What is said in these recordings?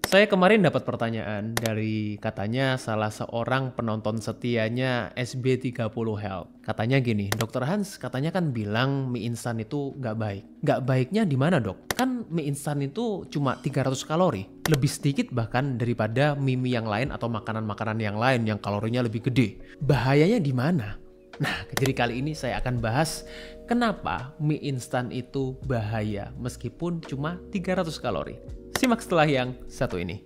Saya kemarin dapat pertanyaan dari katanya salah seorang penonton setianya SB30 Health. Katanya gini, Dokter Hans katanya kan bilang mie instan itu nggak baik. Nggak baiknya di mana dok? Kan mie instan itu cuma 300 kalori. Lebih sedikit bahkan daripada mie-mie yang lain atau makanan-makanan yang lain yang kalorinya lebih gede. Bahayanya di mana? Nah, jadi kali ini saya akan bahas kenapa mie instan itu bahaya meskipun cuma 300 kalori. Simak setelah yang satu ini.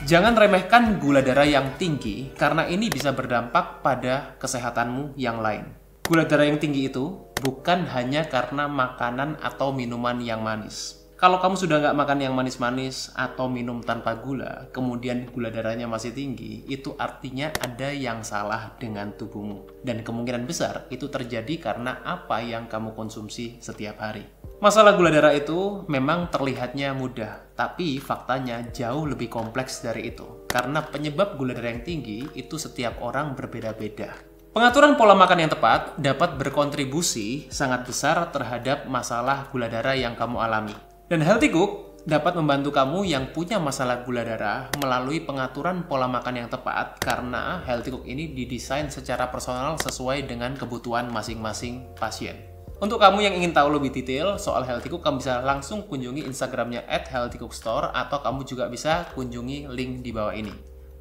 Jangan remehkan gula darah yang tinggi karena ini bisa berdampak pada kesehatanmu yang lain. Gula darah yang tinggi itu bukan hanya karena makanan atau minuman yang manis. Kalau kamu sudah nggak makan yang manis-manis atau minum tanpa gula, kemudian gula darahnya masih tinggi, itu artinya ada yang salah dengan tubuhmu. Dan kemungkinan besar itu terjadi karena apa yang kamu konsumsi setiap hari. Masalah gula darah itu memang terlihatnya mudah, tapi faktanya jauh lebih kompleks dari itu. Karena penyebab gula darah yang tinggi itu setiap orang berbeda-beda. Pengaturan pola makan yang tepat dapat berkontribusi sangat besar terhadap masalah gula darah yang kamu alami. Dan Healthy Cook dapat membantu kamu yang punya masalah gula darah melalui pengaturan pola makan yang tepat karena Healthy Cook ini didesain secara personal sesuai dengan kebutuhan masing-masing pasien. Untuk kamu yang ingin tahu lebih detail soal Healthy Cook, kamu bisa langsung kunjungi Instagramnya @healthycookstore atau kamu juga bisa kunjungi link di bawah ini.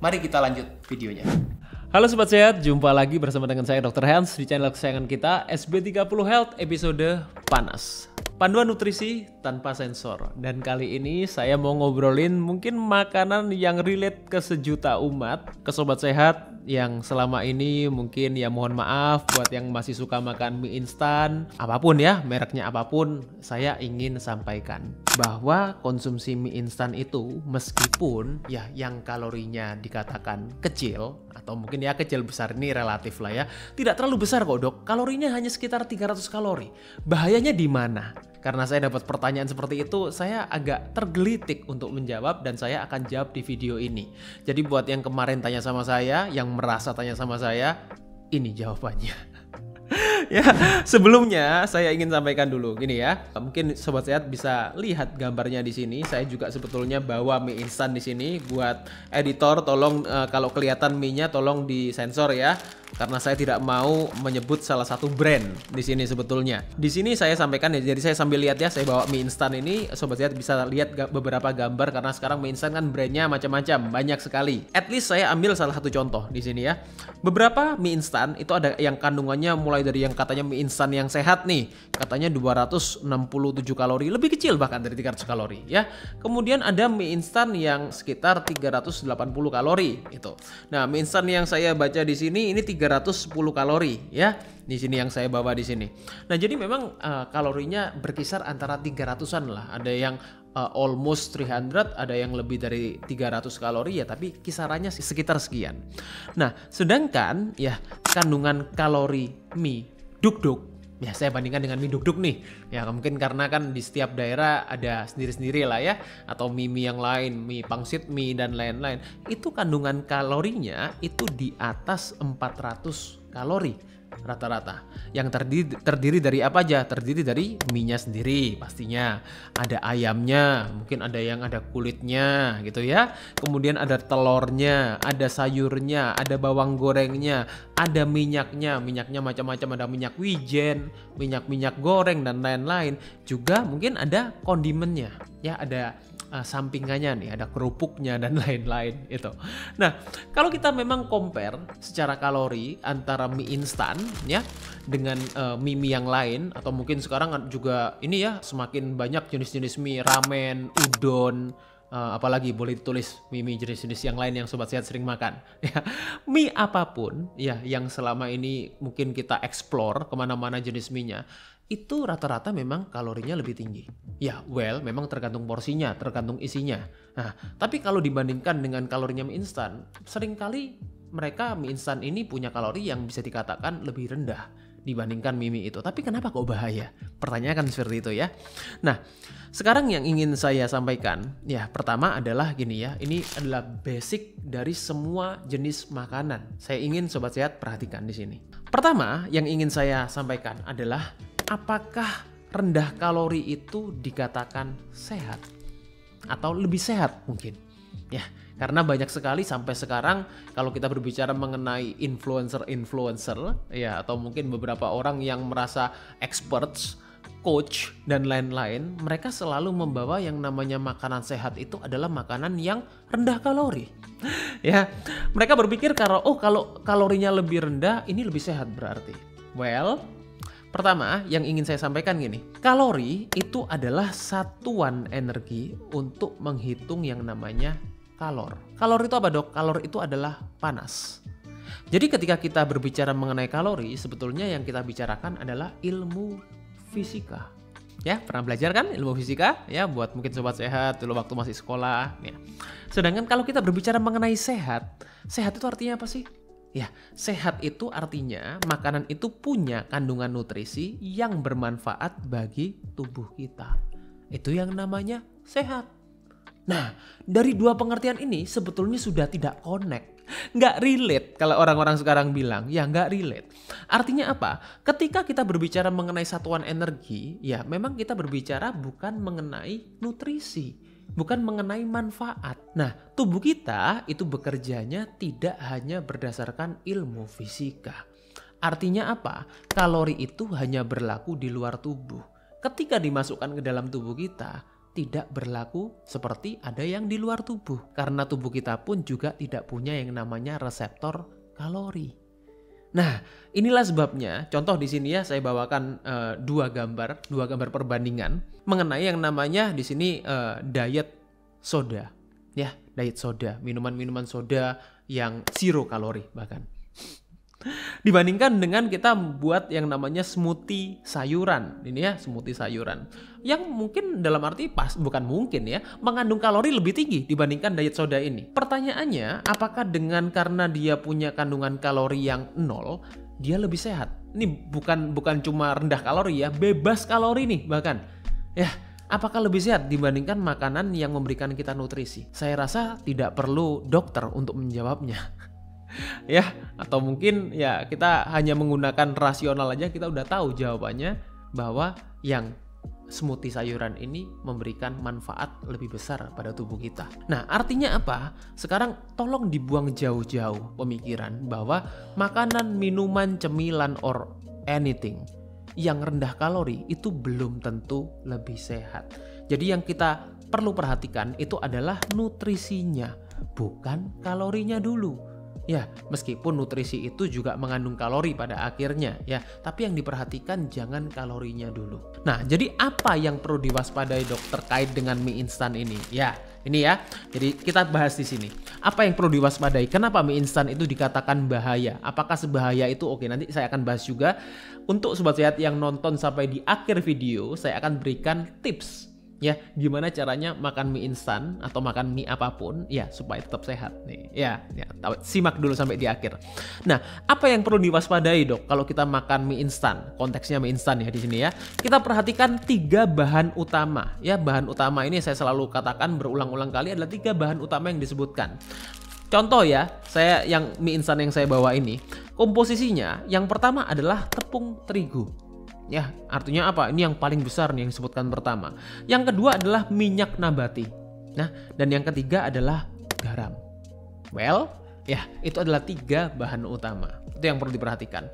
Mari kita lanjut videonya. Halo Sobat Sehat, jumpa lagi bersama dengan saya Dr. Hans di channel kesayangan kita SB30 Health episode Panas. Panduan nutrisi tanpa sensor. Dan kali ini saya mau ngobrolin mungkin makanan yang relate ke sejuta umat, ke Sobat Sehat yang selama ini mungkin ya mohon maaf buat yang masih suka makan mie instan, apapun ya, mereknya apapun, saya ingin sampaikan bahwa konsumsi mie instan itu meskipun ya yang kalorinya dikatakan kecil atau mungkin ya kecil besar ini relatif lah ya, tidak terlalu besar kok dok, kalorinya hanya sekitar 300 kalori. Bahayanya di mana? Karena saya dapat pertanyaan seperti itu, saya agak tergelitik untuk menjawab dan saya akan jawab di video ini. Jadi buat yang kemarin tanya sama saya, yang merasa tanya sama saya, ini jawabannya. Ya, sebelumnya saya ingin sampaikan dulu gini ya. Mungkin Sobat Sehat bisa lihat gambarnya di sini. Saya juga sebetulnya bawa mie instan di sini. Buat editor tolong kalau kelihatan mie-nya tolong disensor ya. Karena saya tidak mau menyebut salah satu brand di sini sebetulnya. Di sini saya sampaikan ya, jadi saya sambil lihat ya, saya bawa mie instan ini, Sobat Sehat bisa lihat beberapa gambar karena sekarang mie instan kan brandnya macam-macam, banyak sekali. At least saya ambil salah satu contoh di sini ya. Beberapa mie instan itu ada yang kandungannya mulai dari yang katanya mie instan yang sehat nih, katanya 267 kalori, lebih kecil bahkan dari 300 kalori ya. Kemudian ada mie instan yang sekitar 380 kalori itu. Nah, mie instan yang saya baca di sini ini 310 kalori ya. Di sini yang saya bawa di sini. Nah, jadi memang kalorinya berkisar antara 300-an lah. Ada yang almost 300, ada yang lebih dari 300 kalori ya, tapi kisarannya sekitar sekian. Nah, sedangkan ya kandungan kalori mie duk-duk ya saya bandingkan dengan mie duk-duk nih. Ya mungkin karena kan di setiap daerah ada sendiri-sendiri lah ya. Atau mie-mie yang lain, mie pangsit mie dan lain-lain. Itu kandungan kalorinya itu di atas 400 kalori rata-rata. Yang terdiri dari apa aja? Terdiri dari mie-nya sendiri pastinya. Ada ayamnya, mungkin ada yang ada kulitnya gitu ya. Kemudian ada telurnya, ada sayurnya, ada bawang gorengnya, ada minyaknya. Minyaknya macam-macam, ada minyak wijen, minyak goreng dan lain-lain. Juga mungkin ada kondimennya. Ya, ada sampingannya nih, ada kerupuknya dan lain-lain itu. Nah, kalau kita memang compare secara kalori antara mie instan ya dengan mie-mie yang lain, atau mungkin sekarang juga ini ya semakin banyak jenis-jenis mie, ramen, udon, apalagi boleh ditulis mie jenis-jenis yang lain yang Sobat Sehat sering makan ya. Mie apapun ya yang selama ini mungkin kita explore kemana-mana jenis mie-nya, itu rata-rata memang kalorinya lebih tinggi. Ya, well, memang tergantung porsinya, tergantung isinya. Nah, tapi kalau dibandingkan dengan kalorinya mie instan, seringkali mereka mie instan ini punya kalori yang bisa dikatakan lebih rendah dibandingkan mie itu. Tapi kenapa kok bahaya? Pertanyaan kan seperti itu ya. Nah, sekarang yang ingin saya sampaikan, ya pertama adalah gini ya, ini adalah basic dari semua jenis makanan. Saya ingin Sobat Sehat perhatikan di sini. Pertama, yang ingin saya sampaikan adalah apakah rendah kalori itu dikatakan sehat? Atau lebih sehat mungkin? Ya, karena banyak sekali sampai sekarang kalau kita berbicara mengenai influencer ya, atau mungkin beberapa orang yang merasa experts, coach dan lain-lain, mereka selalu membawa yang namanya makanan sehat itu adalah makanan yang rendah kalori. Ya, mereka berpikir kalau kalorinya lebih rendah ini lebih sehat berarti. Well, pertama yang ingin saya sampaikan gini, kalori itu adalah satuan energi untuk menghitung yang namanya kalor. Kalor itu apa, Dok? Kalor itu adalah panas. Jadi ketika kita berbicara mengenai kalori, sebetulnya yang kita bicarakan adalah ilmu fisika. Ya, pernah belajar kan ilmu fisika? Ya, buat mungkin sobat sehat dulu waktu masih sekolah. Ya. Sedangkan kalau kita berbicara mengenai sehat itu artinya apa sih? Ya, sehat itu artinya makanan itu punya kandungan nutrisi yang bermanfaat bagi tubuh kita. Itu yang namanya sehat. Nah, dari dua pengertian ini sebetulnya sudah tidak connect. Nggak relate kalau orang-orang sekarang bilang, ya nggak relate. Artinya apa? Ketika kita berbicara mengenai satuan energi, ya memang kita berbicara bukan mengenai nutrisi, bukan mengenai manfaat. Nah, tubuh kita itu bekerjanya tidak hanya berdasarkan ilmu fisika. Artinya apa? Kalori itu hanya berlaku di luar tubuh. Ketika dimasukkan ke dalam tubuh kita, tidak berlaku seperti ada yang di luar tubuh. Karena tubuh kita pun juga tidak punya yang namanya reseptor kalori. Nah, inilah sebabnya, contoh di sini ya saya bawakan dua gambar perbandingan mengenai yang namanya di sini diet soda. Ya, diet soda, minuman-minuman soda yang zero kalori bahkan. Dibandingkan dengan kita buat yang namanya smoothie sayuran. Ini ya, smoothie sayuran. Yang mungkin dalam arti bukan mungkin ya, mengandung kalori lebih tinggi dibandingkan diet soda ini. Pertanyaannya, apakah dengan karena dia punya kandungan kalori yang 0, dia lebih sehat? Ini bukan cuma rendah kalori ya, bebas kalori nih bahkan. Ya, apakah lebih sehat dibandingkan makanan yang memberikan kita nutrisi? Saya rasa tidak perlu dokter untuk menjawabnya. Ya, atau mungkin ya kita hanya menggunakan rasional aja kita udah tahu jawabannya bahwa yang smoothie sayuran ini memberikan manfaat lebih besar pada tubuh kita. Nah, artinya apa? Sekarang tolong dibuang jauh-jauh pemikiran bahwa makanan, minuman, cemilan or anything yang rendah kalori itu belum tentu lebih sehat. Jadi yang kita perlu perhatikan itu adalah nutrisinya, bukan kalorinya dulu. Ya, meskipun nutrisi itu juga mengandung kalori pada akhirnya ya, tapi yang diperhatikan jangan kalorinya dulu. Nah, jadi apa yang perlu diwaspadai dok terkait dengan mie instan ini? Ya, ini ya. Jadi kita bahas di sini. Apa yang perlu diwaspadai? Kenapa mie instan itu dikatakan bahaya? Apakah sebahaya itu? Oke, nanti saya akan bahas juga. Untuk sobat sehat yang nonton sampai di akhir video, saya akan berikan tips ya, gimana caranya makan mie instan atau makan mie apapun ya supaya tetap sehat nih. Ya, simak dulu sampai di akhir. Nah, apa yang perlu diwaspadai dok kalau kita makan mie instan? Konteksnya mie instan ya di sini ya. Kita perhatikan 3 bahan utama. Ya, bahan utama ini saya selalu katakan berulang-ulang kali adalah 3 bahan utama yang disebutkan. Contoh ya, saya yang mie instan yang saya bawa ini, komposisinya yang pertama adalah tepung terigu. Ya, artinya apa? Ini yang paling besar nih yang disebutkan pertama. Yang kedua adalah minyak nabati. Nah, dan yang ketiga adalah garam. Well, ya, itu adalah 3 bahan utama. Itu yang perlu diperhatikan.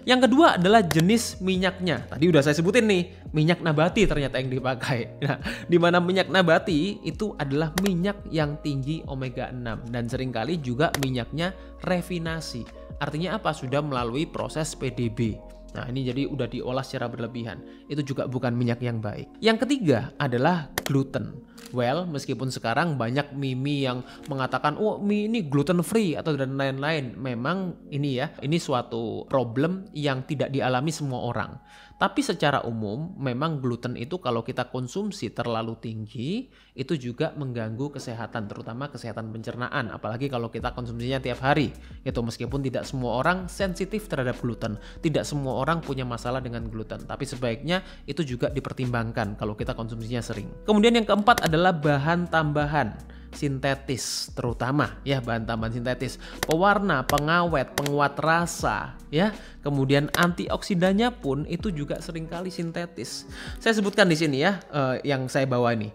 Yang kedua adalah jenis minyaknya. Tadi udah saya sebutin nih, minyak nabati ternyata yang dipakai. Nah, di mana minyak nabati itu adalah minyak yang tinggi omega 6 dan seringkali juga minyaknya refinasi. Artinya apa? Sudah melalui proses PDB. Nah, ini jadi udah diolah secara berlebihan. Itu juga bukan minyak yang baik. Yang ketiga adalah gluten. Well, meskipun sekarang banyak mie yang mengatakan, oh mie ini gluten free atau dan lain-lain. Memang ini ya, ini suatu problem yang tidak dialami semua orang. Tapi secara umum, memang gluten itu kalau kita konsumsi terlalu tinggi, itu juga mengganggu kesehatan, terutama kesehatan pencernaan. Apalagi kalau kita konsumsinya tiap hari. Itu meskipun tidak semua orang sensitif terhadap gluten. Tidak semua orang punya masalah dengan gluten. Tapi sebaiknya itu juga dipertimbangkan kalau kita konsumsinya sering. Kemudian yang keempat adalah bahan tambahan. sintetis terutama ya, bahan tambahan sintetis, pewarna, pengawet, penguat rasa ya. Kemudian antioksidannya pun itu juga seringkali sintetis. Saya sebutkan di sini ya, yang saya bawa nih.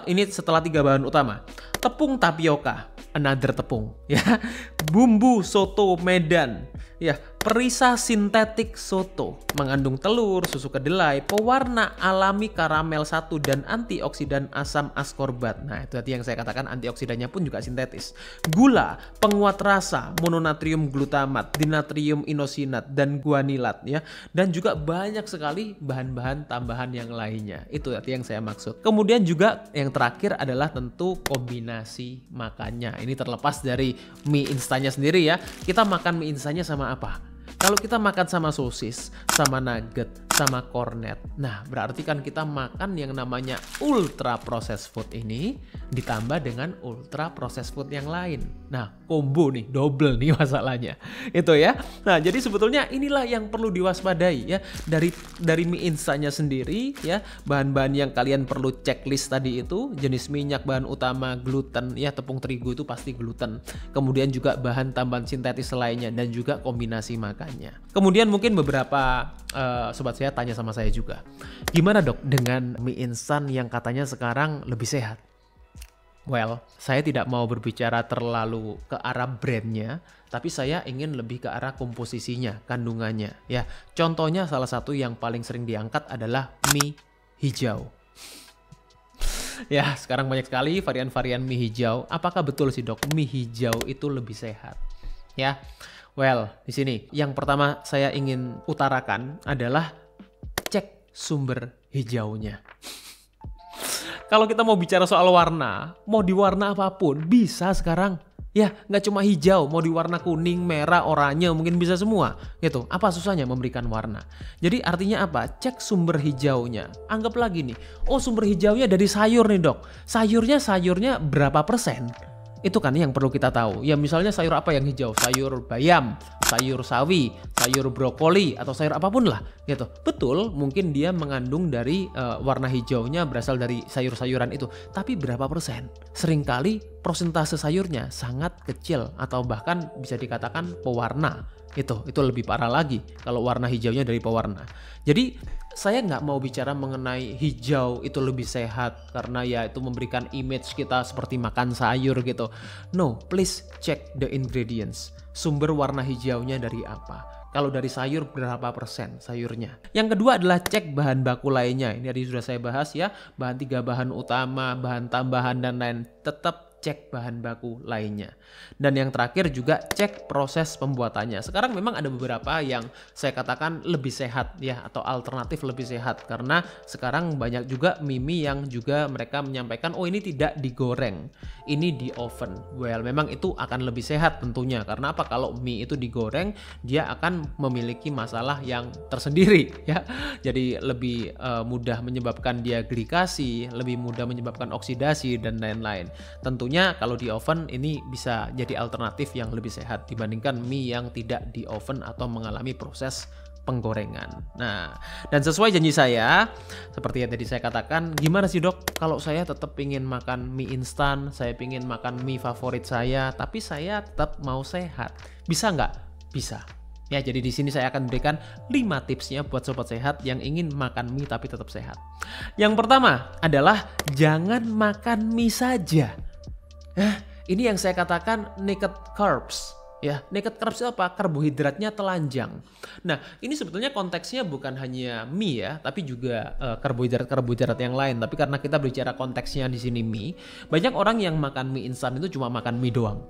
Ini setelah 3 bahan utama. Tepung tapioka, another tepung ya. Bumbu soto Medan ya, perisa sintetik soto, mengandung telur, susu kedelai, pewarna alami karamel 1 dan antioksidan asam askorbat. Nah, itu tadi yang saya katakan antioksidannya pun juga sintetis. Gula, penguat rasa, mononatrium glutamat, dinatrium inosinat dan guanilat ya. Dan juga banyak sekali bahan-bahan tambahan yang lainnya. Itu tadi yang saya maksud. Kemudian juga yang terakhir adalah tentu kombinasi makannya. Ini terlepas dari mie instannya sendiri ya. Kita makan mie instannya sama apa? Kalau kita makan sama sosis, sama nugget, sama cornet, nah berarti kan kita makan yang namanya ultra processed food ini ditambah dengan ultra processed food yang lain. Nah, combo nih, double nih masalahnya. Itu ya. Nah, jadi sebetulnya inilah yang perlu diwaspadai ya. Dari mie instannya sendiri ya, bahan-bahan yang kalian perlu checklist tadi itu, jenis minyak, bahan utama, gluten ya, tepung terigu itu pasti gluten. Kemudian juga bahan tambahan sintetis lainnya dan juga kombinasi makannya. Kemudian mungkin beberapa sobat sehat tanya sama saya juga, gimana dok dengan mie instan yang katanya sekarang lebih sehat? Well, saya tidak mau berbicara terlalu ke arah brandnya, tapi saya ingin lebih ke arah komposisinya, kandungannya. Ya, contohnya salah satu yang paling sering diangkat adalah mie hijau. Ya, sekarang banyak sekali varian-varian mie hijau. Apakah betul sih dok, mie hijau itu lebih sehat? Ya, well, di sini yang pertama saya ingin utarakan adalah cek sumber hijaunya. Kalau kita mau bicara soal warna, mau di warna apapun bisa sekarang. Ya, nggak cuma hijau, mau di warna kuning, merah, oranye, mungkin bisa semua. Gitu. Apa susahnya memberikan warna? Jadi artinya apa? Cek sumber hijaunya. Anggap lagi nih, oh sumber hijaunya dari sayur nih dok. Sayurnya berapa persen? Itu kan yang perlu kita tahu. Ya misalnya sayur apa yang hijau? Sayur bayam, sayur sawi, sayur brokoli, atau sayur apapun lah gitu. Betul, mungkin dia mengandung dari warna hijaunya berasal dari sayur-sayuran itu. Tapi berapa persen? Seringkali persentase sayurnya sangat kecil atau bahkan bisa dikatakan pewarna. Itu lebih parah lagi kalau warna hijaunya dari pewarna. Jadi saya nggak mau bicara mengenai hijau itu lebih sehat karena ya itu memberikan image kita seperti makan sayur gitu. No, please check the ingredients. Sumber warna hijaunya dari apa? Kalau dari sayur berapa persen sayurnya? Yang kedua adalah cek bahan baku lainnya. Ini tadi sudah saya bahas ya, 3 bahan utama, bahan tambahan dan lain. Tetap cek bahan baku lainnya. Dan yang terakhir juga cek proses pembuatannya. Sekarang memang ada beberapa yang saya katakan lebih sehat ya, atau alternatif lebih sehat, karena sekarang banyak juga mie yang juga mereka menyampaikan oh ini tidak digoreng, ini di oven. Well, memang itu akan lebih sehat tentunya, karena apa? Kalau mie itu digoreng dia akan memiliki masalah yang tersendiri ya. Jadi lebih mudah menyebabkan dia glikasi, lebih mudah menyebabkan oksidasi dan lain-lain. Tentunya kalau di oven ini bisa jadi alternatif yang lebih sehat dibandingkan mie yang tidak di oven atau mengalami proses penggorengan. Nah, dan sesuai janji saya, seperti yang tadi saya katakan, gimana sih dok kalau saya tetap ingin makan mie instan, saya ingin makan mie favorit saya, tapi saya tetap mau sehat. Bisa nggak? Bisa. Ya, jadi di sini saya akan berikan 5 tipsnya buat sobat sehat yang ingin makan mie tapi tetap sehat. Yang pertama adalah jangan makan mie saja. Ini yang saya katakan naked carbs. Ya, naked carbs itu apa? Karbohidratnya telanjang. Nah, ini sebetulnya konteksnya bukan hanya mie ya, tapi juga karbohidrat yang lain. Tapi karena kita bicara konteksnya di sini mie, banyak orang yang makan mie instan itu cuma makan mie doang.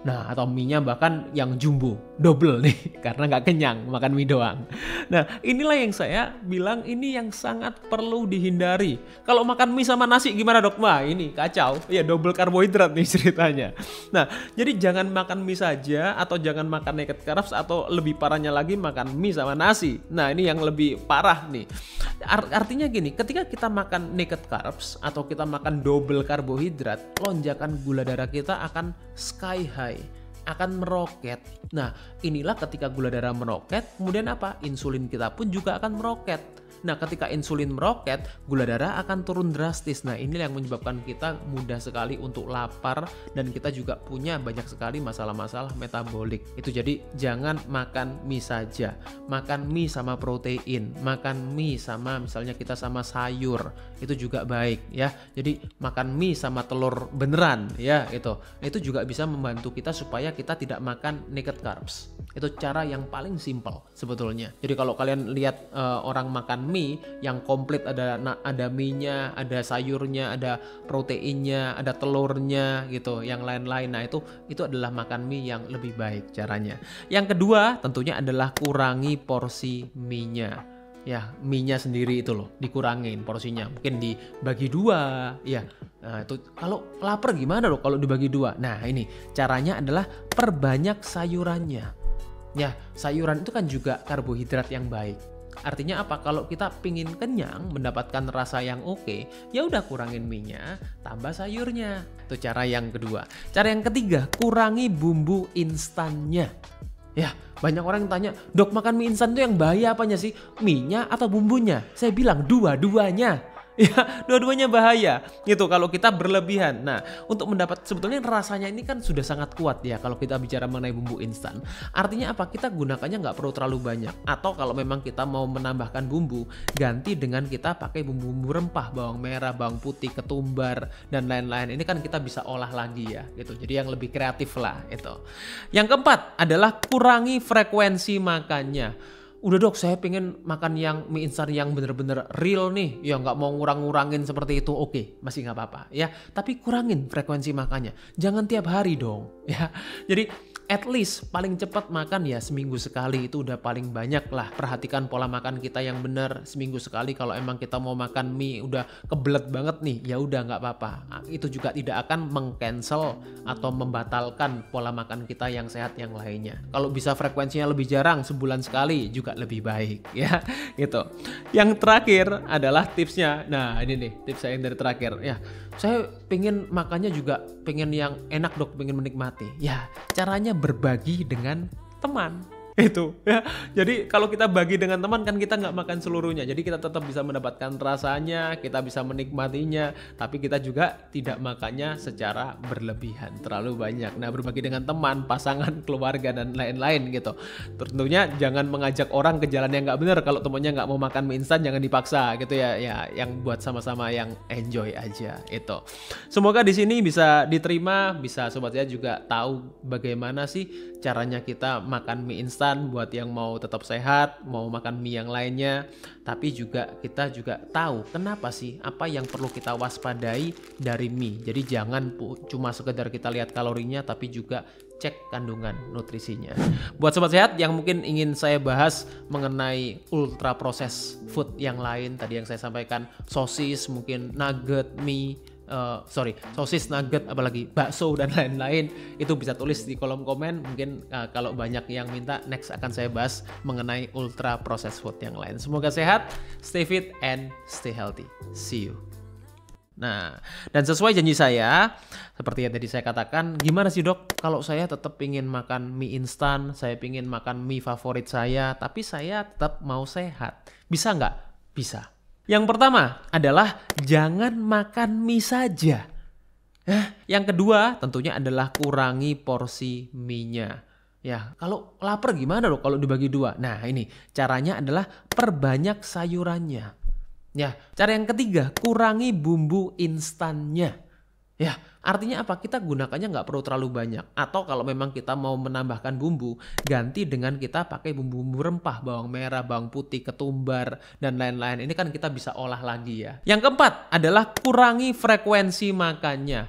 Nah, atau mie-nya bahkan yang jumbo, double nih, karena nggak kenyang makan mie doang. Nah, inilah yang saya bilang ini yang sangat perlu dihindari. Kalau makan mie sama nasi gimana dok? Wah, ini kacau. Ya, double karbohidrat nih ceritanya. Nah, jadi jangan makan mie saja, atau jangan makan naked carbs, atau lebih parahnya lagi makan mie sama nasi. Nah, ini yang lebih parah nih. Artinya gini, ketika kita makan naked carbs, atau kita makan double karbohidrat, lonjakan gula darah kita akan sky high, akan meroket. Nah, inilah ketika gula darah meroket, kemudian apa? Insulin kita pun juga akan meroket. Nah, ketika insulin meroket, gula darah akan turun drastis. Nah, ini yang menyebabkan kita mudah sekali untuk lapar dan kita juga punya banyak sekali masalah-masalah metabolik. Itu jadi jangan makan mie saja. Makan mie sama protein, makan mie sama misalnya kita sama sayur. Itu juga baik ya. Jadi makan mie sama telur beneran ya itu. Itu juga bisa membantu kita supaya kita tidak makan naked carbs. Itu cara yang paling simpel sebetulnya. Jadi kalau kalian lihat orang makan mie yang komplit, ada mie-nya, ada sayurnya, ada proteinnya, ada telurnya gitu, yang lain-lain. Nah, itu adalah makan mie yang lebih baik caranya. Yang kedua tentunya adalah kurangi porsi mie-nya. Ya, mie-nya sendiri itu loh, dikurangin porsinya. Mungkin dibagi 2, ya. Nah, itu kalau lapar gimana loh kalau dibagi 2? Nah, ini caranya adalah perbanyak sayurannya. Ya, sayuran itu kan juga karbohidrat yang baik. Artinya apa? Kalau kita pingin kenyang, mendapatkan rasa yang oke, ya udah kurangin mie-nya, tambah sayurnya. Itu cara yang kedua. Cara yang ketiga, kurangi bumbu instannya. Ya, banyak orang yang tanya, "Dok, makan mie instan itu yang bahaya apanya sih? Mie-nya atau bumbunya?" Saya bilang dua-duanya. Ya, dua-duanya bahaya gitu kalau kita berlebihan. Nah, untuk mendapat sebetulnya rasanya ini kan sudah sangat kuat ya kalau kita bicara mengenai bumbu instan. Artinya apa? Kita gunakannya nggak perlu terlalu banyak. Atau kalau memang kita mau menambahkan bumbu, ganti dengan kita pakai bumbu-bumbu rempah, bawang merah, bawang putih, ketumbar dan lain-lain. Ini kan kita bisa olah lagi ya gitu. Jadi yang lebih kreatif lah itu. Yang keempat adalah kurangi frekuensi makannya. Udah dok, saya pengen makan yang mie instan yang bener-bener real nih. Ya nggak mau ngurang-ngurangin seperti itu. Oke, masih nggak apa-apa ya. Tapi kurangin frekuensi makannya. Jangan tiap hari dong ya. Jadi at least paling cepat makan ya seminggu sekali, itu udah paling banyak lah. Perhatikan pola makan kita yang benar seminggu sekali. Kalau emang kita mau makan mie udah kebelet banget nih, ya udah nggak apa-apa. Nah, itu juga tidak akan meng-cancel atau membatalkan pola makan kita yang sehat yang lainnya. Kalau bisa frekuensinya lebih jarang, sebulan sekali juga lebih baik ya gitu. Yang terakhir adalah tipsnya. Nah, ini nih tips saya yang dari terakhir ya. Saya pengen makannya juga pengen yang enak dok, pengen menikmati. Ya, caranya berbagi dengan teman. Itu ya. Jadi kalau kita bagi dengan teman kan kita nggak makan seluruhnya. Jadi kita tetap bisa mendapatkan rasanya, kita bisa menikmatinya, tapi kita juga tidak makannya secara berlebihan, terlalu banyak. Nah, berbagi dengan teman, pasangan, keluarga dan lain-lain gitu. Tentunya jangan mengajak orang ke jalan yang nggak benar. Kalau temannya nggak mau makan mie instan jangan dipaksa gitu ya. Ya, yang buat sama-sama yang enjoy aja itu. Semoga di sini bisa diterima, bisa sobat ya juga tahu bagaimana sih caranya kita makan mie instan buat yang mau tetap sehat, mau makan mie yang lainnya, tapi juga kita juga tahu kenapa sih, apa yang perlu kita waspadai dari mie. Jadi jangan cuma sekedar kita lihat kalorinya, tapi juga cek kandungan nutrisinya. Buat sobat sehat yang mungkin ingin saya bahas mengenai ultra proses food yang lain, tadi yang saya sampaikan, sosis, mungkin nugget, mie, sosis, nugget, apalagi bakso dan lain-lain, itu bisa tulis di kolom komen. Mungkin kalau banyak yang minta, next akan saya bahas mengenai ultra processed food yang lain. Semoga sehat, stay fit and stay healthy. See you. Nah, dan sesuai janji saya, seperti yang tadi saya katakan, gimana sih dok kalau saya tetap ingin makan mie instan, saya ingin makan mie favorit saya, tapi saya tetap mau sehat, bisa nggak? Bisa. Yang pertama adalah jangan makan mie saja. Yang kedua tentunya adalah kurangi porsi mie-nya. Ya, kalau lapar gimana loh kalau dibagi 2? Nah, ini caranya adalah perbanyak sayurannya. Ya, cara yang ketiga, kurangi bumbu instannya. Ya, artinya apa? Kita gunakannya nggak perlu terlalu banyak. Atau kalau memang kita mau menambahkan bumbu, ganti dengan kita pakai bumbu-bumbu rempah, bawang merah, bawang putih, ketumbar, dan lain-lain. Ini kan kita bisa olah lagi ya. Yang keempat adalah kurangi frekuensi makannya.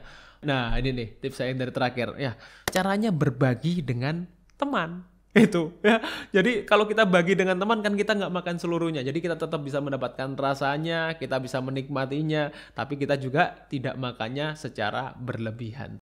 Nah, ini nih tips saya yang dari terakhir. Ya, caranya berbagi dengan teman. Itu ya. Jadi kalau kita bagi dengan teman kan kita nggak makan seluruhnya. Jadi kita tetap bisa mendapatkan rasanya, kita bisa menikmatinya, tapi kita juga tidak makannya secara berlebihan.